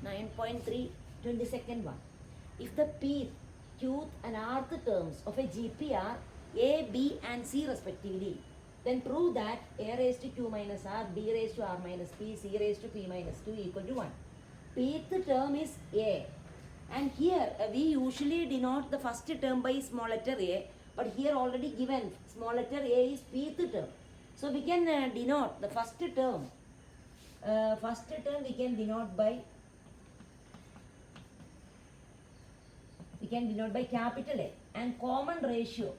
9.3, 22nd one. If the pth, qth and rth terms of a GP are a, b and c respectively, then prove that a raised to q minus r, b raised to r minus p, c raised to p minus q equal to 1. Pth term is a. And here we usually denote the first term by small letter a, but here already given small letter a is pth term. So we can denote the first term. We can denote by capital A, and common ratio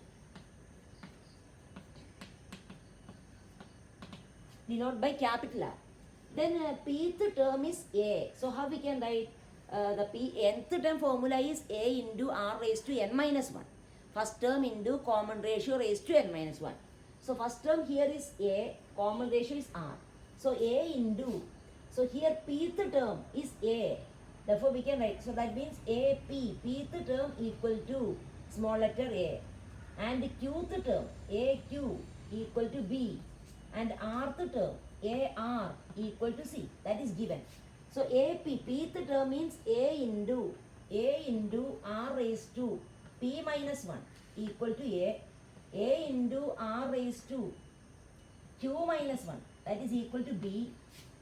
denote by capital R. Then pth term is A. So how we can write the nth term formula is A into R raised to n minus 1. First term into common ratio raised to n minus 1. So first term here is A, common ratio is R. So A into, so here pth term is A. Therefore we can write, so that means AP, pth term equal to small letter A, and qth term AQ equal to B, and rth term AR equal to C. That is given. So AP, pth term means A into R raised to P minus 1 equal to A into R raised to Q minus 1, that is equal to B,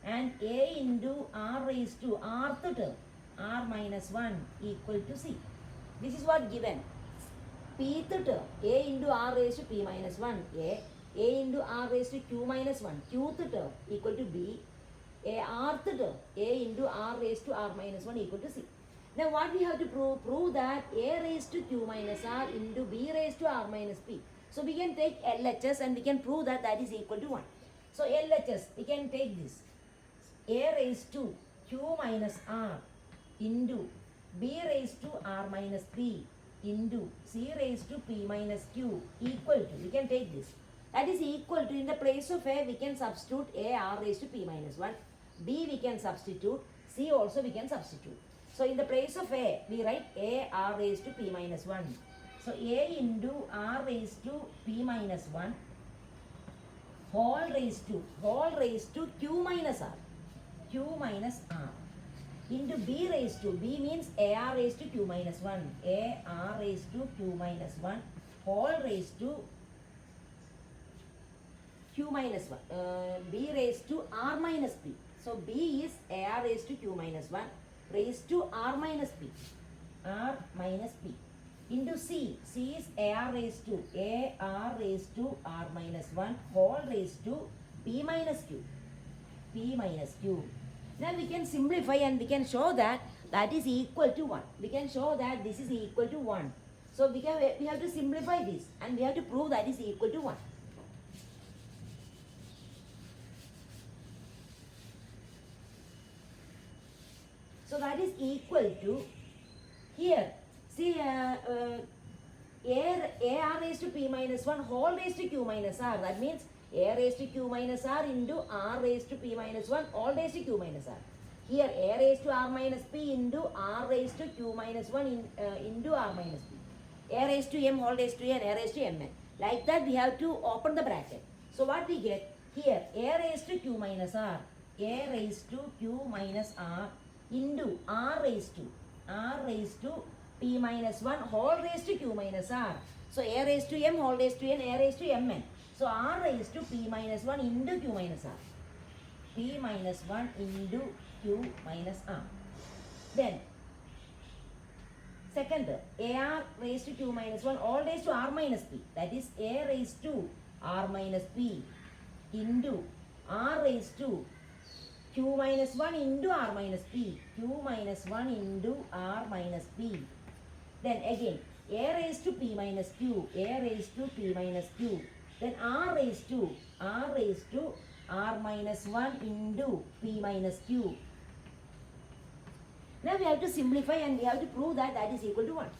and A into R raised to rth term R minus 1 equal to C. This is what given. Pth term A into R raised to P minus 1 A into R raised to Q minus 1 qth term equal to B, rth term A into R raised to R minus 1 equal to C. Now what we have to prove? Prove that A raised to Q minus R into B raised to R minus P. So we can take LHS and we can prove that that is equal to 1. So LHS, we can take this. A raised to Q minus R into B raised to R minus P into C raised to P minus Q equal to, we can take this. That is equal to, in the place of A we can substitute A R raised to P minus 1. B we can substitute. C also we can substitute. So in the place of A we write A R raised to P minus 1. So A into R raised to P minus 1 whole raised to Q minus R into B raised to, B means AR raised to Q minus 1, AR raised to Q minus 1 whole raised to Q minus 1, B raised to R minus P. So B is AR raised to Q minus 1 raised to R minus P into C. C is AR raised to R minus 1 whole raised to P minus Q. Now we can simplify and we can show that that is equal to 1. We can show that this is equal to 1. So we have to simplify this and we have to prove that is equal to 1. So that is equal to, here, see AR raised to P minus 1 whole raised to Q minus R. That means A raised to Q minus R into R raised to P minus 1 all raised to Q minus R. Here A raised to R minus P into R raised to Q minus 1 into R minus P. A raised to M whole raised to N, A raised to Mn. Like that we have to open the bracket. So what we get? Here A raised to Q minus R, A raised to Q minus R into R raised to P minus 1 whole raised to Q minus R. So A raised to M whole raised to N, A raised to Mn. So R raised to P minus 1 into Q minus R. P minus 1 into Q minus R. Then second term, AR raised to Q minus 1 all raised to R minus P. That is A raised to R minus P into R raised to Q minus 1 into R minus P. Q minus 1 into R minus P. Then again, A raised to P minus Q. A raised to P minus Q. Then R raised to R minus 1 into P minus Q. Now we have to simplify and we have to prove that that is equal to 1.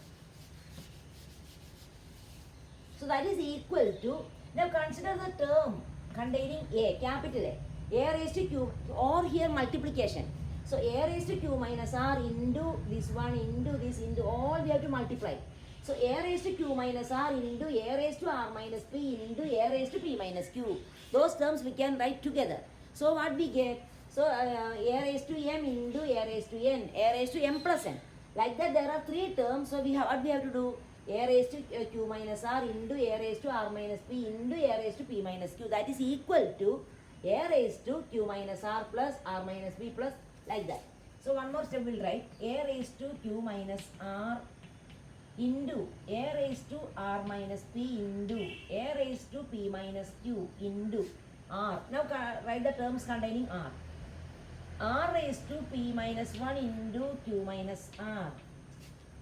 So that is equal to, now consider the term containing A, capital A raised to Q, or here multiplication. So A raised to Q minus R into this one, into this, into all we have to multiply. So A raised to Q minus R into A raised to R minus P into A raised to P minus Q. Those terms we can write together. So what we get? So a raised to m into a raised to n, a raised to m plus n. Like that there are three terms. So what we have to do? A raised to q minus r into a raised to r minus p into a raised to p minus q. That is equal to a raised to q minus r plus r minus p plus, like that. So one more step we'll write a raised to q minus r into a raised to r minus p into a raised to p minus q into r. Now write the terms containing r. R raised to p minus 1 into q minus r.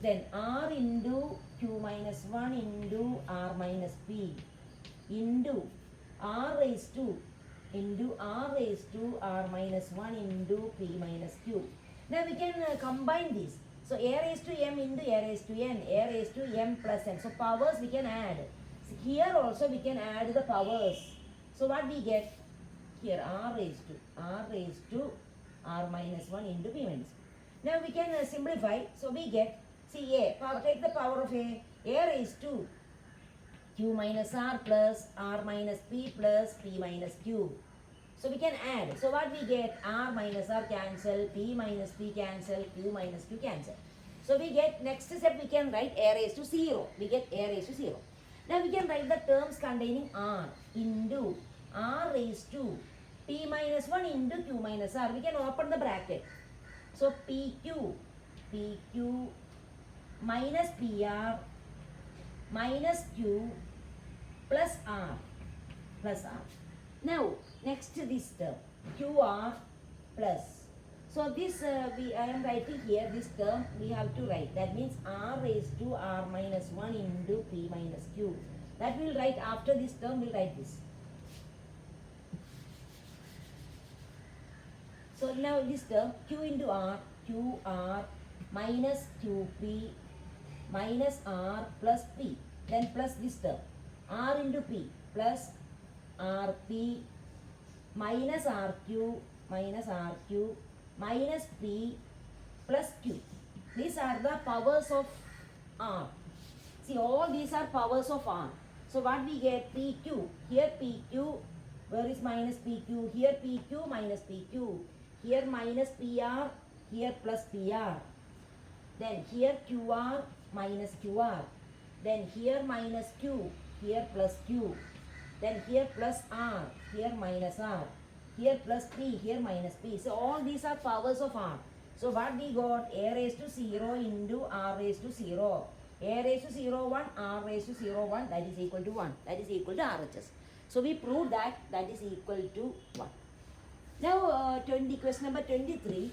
Then r into q minus 1 into r minus p into r raised to r raised to r minus 1 into p minus q. Now we can combine these. So a raised to m into a raised to n, a raised to m plus n. So powers we can add. So here also we can add the powers. So what we get? Here r raised to r minus 1 into p minus q. Now we can simplify. So we get, see a, take the power of a raised to q minus r plus r minus p plus p minus q. So we can add. So what we get? R minus r cancel, p minus p cancel, q minus q cancel. So we get, next step we can write a raised to 0. We get a raised to 0. Now we can write the terms containing r into r raised to p minus 1 into q minus r. We can open the bracket. So pq minus pr minus q plus r. Now next this term qr plus. So this I am writing here this term we have to write. That means r raised to r minus 1 into p minus q. That we'll write after this term. We'll write this. So now this term q into r, qr minus qp minus r plus p. Then plus this term r into p plus rp minus rq minus p plus q. These are the powers of r. See, all these are powers of r. So what we get? pq. Here pq. Where is minus pq? Here pq minus pq. Here minus pr. Here plus pr. Then here qr minus qr. Then here minus q. Here plus q. Then here plus r, here minus r, here plus p, here minus p. So all these are powers of r. So what we got? A raised to 0 into r raised to 0. A raised to 0, 1, r raised to 0, 1, that is equal to 1. That is equal to RHS. So we prove that that is equal to 1. Now question number 23.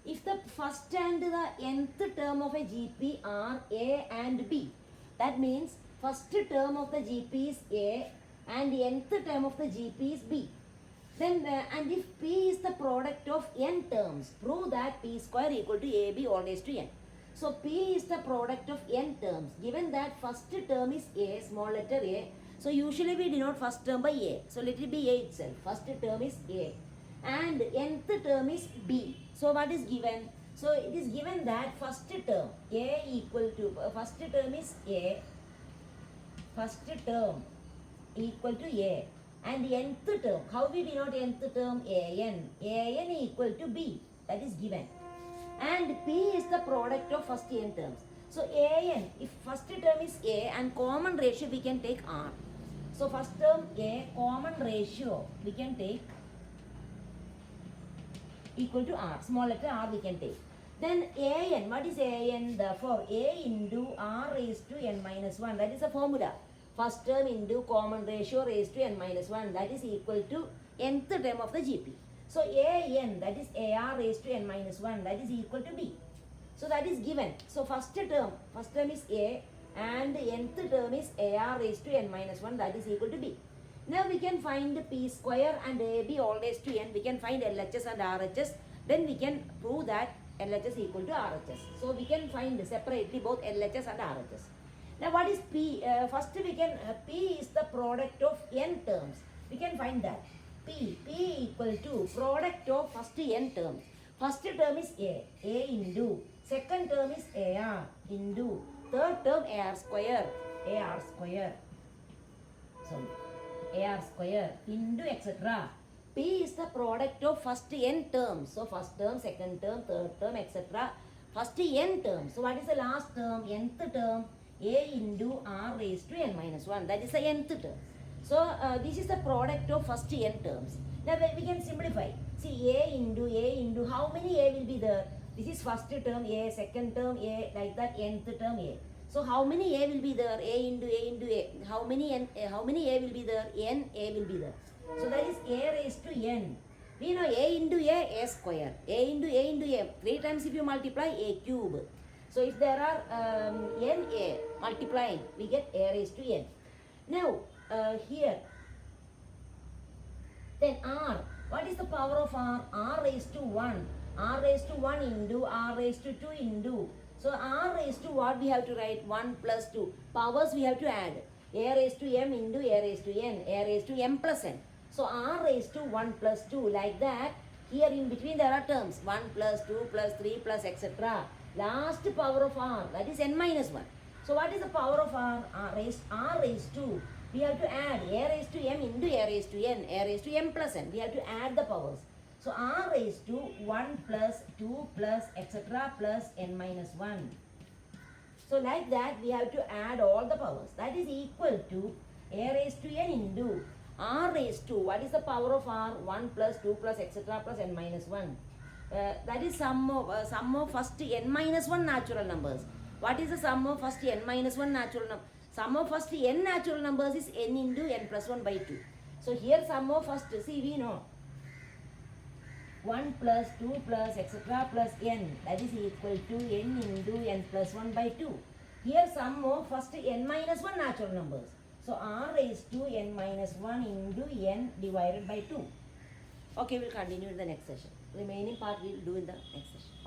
If the first and the nth term of a GP are A and B, that means first term of the GP is A and the nth term of the GP is B. Then and if P is the product of n terms, prove that P square equal to AB all raised to n. So P is the product of n terms. Given that first term is A, small letter a, so usually we denote first term by A. So let it be A itself. First term is A. And nth term is B. So what is given? So it is given that first term A equal to, first term is A, first term equal to A, and the nth term, how we denote nth term? An equal to B, that is given. And P is the product of first n terms. So An, if first term is A and common ratio we can take R. So first term A, common ratio we can take equal to r, small letter r we can take. Then an, what is an? Therefore a into r raised to n minus 1, that is a formula. First term into common ratio raised to n minus 1, that is equal to nth term of the GP. So an, that is ar raised to n minus 1, that is equal to b. So that is given. So first term is a and nth term is ar raised to n minus 1, that is equal to b. Now we can find P square and AB all raised to n. We can find LHS and RHS. Then we can prove that LHS equal to RHS. So we can find separately both LHS and RHS. Now what is P? First we can, P is the product of n terms. We can find that. P equal to product of first n terms. First term is a into, second term is ar into, third term ar square, sorry, ar square into etc. P is the product of first n terms. So first term, second term, third term, etc. First n terms. So what is the last term? Nth term, a into r raised to n minus 1. That is the nth term. So this is the product of first n terms. Now we can simplify. See, a into how many a will be there? This is first term a, second term a, like that, nth term a. So how many a will be there? A into a. How many a will be there? N a will be there. So that is a raised to n. We know a into a square. A into a. 3 times if you multiply, a cube. So if there are n a multiplying, we get a raised to n. Now here, then r. What is the power of r? R raised to 1. R raised to 1 into r raised to 2 into. So r raised to what we have to write? 1 plus 2. Powers we have to add. A raised to m into a raised to n. A raised to m plus n. So r raised to 1 plus 2, like that. Here in between there are terms. 1 plus 2 plus 3 plus etc. Last power of r, that is n minus 1. So what is the power of r? R raised to. We have to add a raised to m into a raised to n. A raised to m plus n. We have to add the powers. So r raised to 1 plus 2 plus etc. plus n minus 1. So like that we have to add all the powers. That is equal to a raised to n into r raised to, what is the power of r? 1 plus 2 plus etc. plus n minus 1. That is sum of first n minus 1 natural numbers. What is the sum of first n minus 1 natural number? Sum of first n natural numbers is n into n plus 1 by 2. So here sum of first, see we know 1 plus 2 plus etc. plus n, that is equal to n into n plus 1 by 2. Here sum of first n minus 1 natural numbers. So r raised to n minus 1 into n divided by 2. Okay, we'll continue in the next session. Remaining part we'll do in the next session.